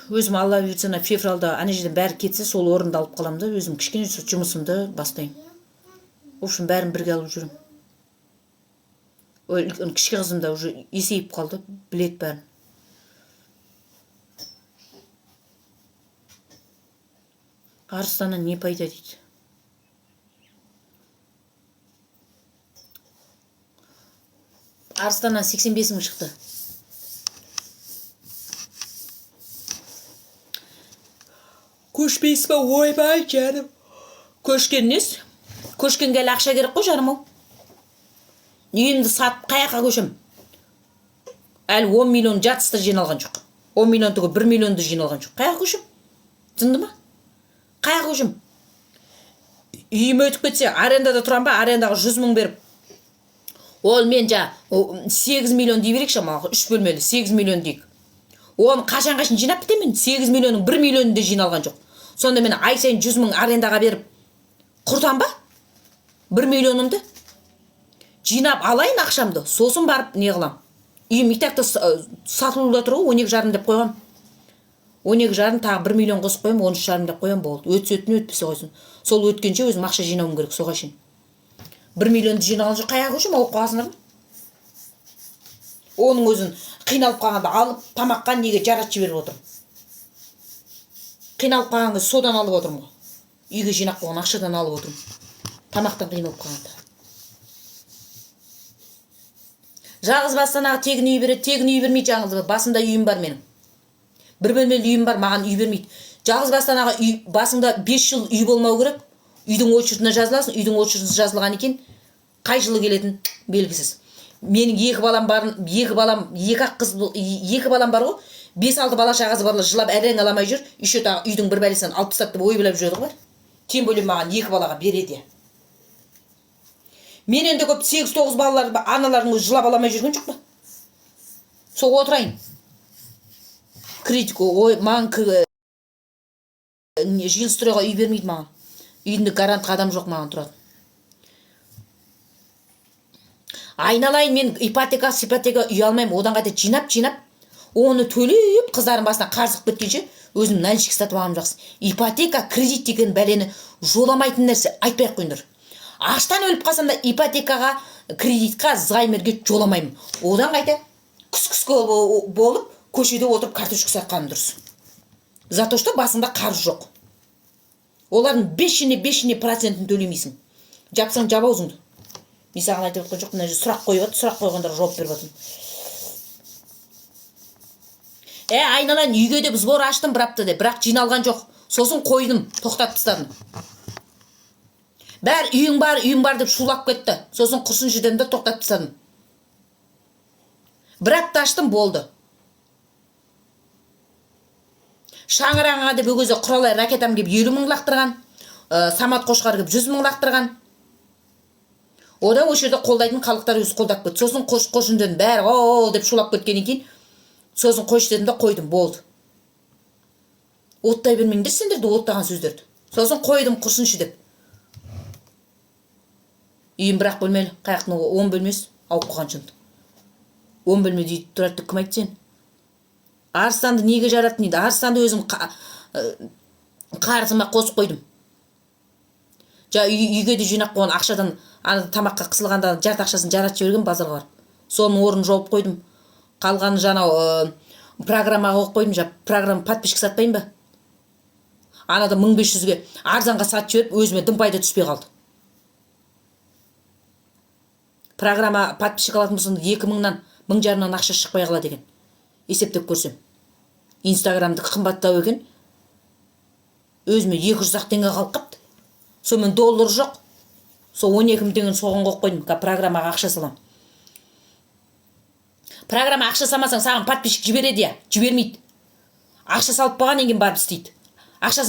өзім алла бұйыртса февралда ана жерден бәрі кетсе сол орынды алып қаламын да өзім кішкене жұмысымды бастаймын. В общем, бәрін бірге алып жүрмін. Кіші қызым да уже есейіп қалды, білет бәрін. Арыстаннан не пайда дейді. Арыстаннан 85 мың шықты. Көшпейсіз ба? Ойбай жарым. Көшкен нес? Көшкенге әлі ақша керек қой жарым ау. Үйімді сатып қаяққа көшем? Әлі 10 миллион жатысты жиналған жоқ. 10 миллион түгі 1 миллионды жиналған жоқ. Қаяққа көшем? Зынды ма? Қаяққа көшем? Үйім өтіп кетсе, арендада тұрам ба? Арендаға 100 мың беріп. Ол мен 8 миллион дей берекші, 3 бөлмелі 8 миллион дейік. Оны қашан жинап бітемін? 8 миллионның 1 миллионында жиналған жоқ. Сонда мен ай сайын 100 мың арендаға беріп құртам ба? 1 миллионымды жинап алайын ақшамды, сосын барып не қылам. Үйім итакта сатылуда тұр ғой, 12,5 деп қойғам. 12,5 тағы 1 миллион қосып қойым, 13,5 деп қойам болды. Өтсетін өтпесе қойсын. Сол өткенше өзім ақша жинауым керек, соға шейін. 1 миллионды жиналған жоқ, қаяға көшем, алып қаласыңдар ма? Оның өзін қиналып қалғанда алып, тамаққа неге жарат жіберіп отырмын. Қиналып қалғанда содан алып отырмын ғой. Үйге жинақ болған ақшадан алып отырмын. Тамақтан қиналып қалғанда. Жалғыз бастан тегін үй береді, тегін үй бермейді жалғыз. Басында үйім бар менің. 1 бөлмелі үйім бар, маған үй бермейді. Жалғыз бастан басында 5 жыл үй болмау керек. Үйдің очередіне жазыласың, үйдің очередіне жазылған екен, қай жылы келетін белгісіз. Менің 2 балам бар, 2 балам бар ғой. 5-6 бала шағасы барлар жылап әрең аламай жүр. Еще тағы үйдің бір бәлесін алып тастап деп ой біліп жүреді ғой. Тем более маған 2 балаға береді. Менен де көп 8-9 балалар аналардың өзі жылап аламай жүрген жоқ па? Сол отырайын. Критику, ой, маған жилстройға үй бермейді маған. Үйінде гарантқа адам жоқ маған тұрады. Айналайын, мен ипотека үй алмаймын. Одан қайта жинап, оны төлеп, қыздардың басына қарзық біткенше, өзім наличка сатып алғым жақсы. Ипотека, кредит деген бәлені жоламайтын нәрсе, айтпай қойыңдар. Аштан өліп қалсам да ипотекаға, кредитқа, займерге жоламаймын. Одан қайта күс-күске болып, көшеде отырып картошка сатқаным дұрыс. Зато что басында қарыз жоқ. Олардың 5% төлемейсің. Жапсаң жап аузыңды. Мен саған айтып отқан жоқ, мына сұрақ қойып, сұрақ қойғандар жауап беріп жатырмын. Айналайын, үйге деп сбор аштым бір апта деп, бірақ жиналған жоқ. Сосын қойдым, тоқтатып тастадым. Бәр үйің бар деп шулап кетті. Сосын құрсын жедемді тоқтатып тастадым. Бір апта аштым, болды. Шаңырағыңа деп өгөзе құралай ракетам кеп 50 мың лақтырған, Самат Қошқар кеп 100 мың лақтырған. Ода о жерде қолдайтын халықтар өзі қолдап кетті. Сосын қошын дедім, бәрі о деп шулап кеткеннен кейін, сосын қойшы дедім да қойдым, болды. Оттай бермеңдер сендерді оттаған сөздерді. Сосын қойдым құрсыншы деп. Үйім бірақ бөлмелі, қаяқтың 10 бөлмесі, ауып қоған жынды. 10 бөлме дейді, тұрады кім айтты сен? Арыстанды неге жараттың дейді. Арыстанды өзім қарызыма қосып қойдым. Үйге де жинақ қойған ақшадан тамаққа қысылғанда жарты ақшасын жаратып жіберген базарға барып. Соның орнын жауып қойдым. Қалғаны программаға оқып қойдым. Программа подписчик сатпайын ба? Анада 1500-ге арзанға сатып жіберіп, өзіме дым пайда түспей қалды. Программа подписчик алатын болсын 2000-нан 1500-нан ақша шықпай қалады деген. Есептеп көрсем. Инстаграмды қымбаттау екен. Өзіме 200-ақ теңге қалып қапты. Сонымен доллар жоқ. Сол 12 мың теңгені соған қойып қойдым. Программаға ақша салам. Программа ақша салмасаң саған подписчик жібереді я. Жібермейді. Ақша салып болғаннан кейін барып істейді. Ақшасын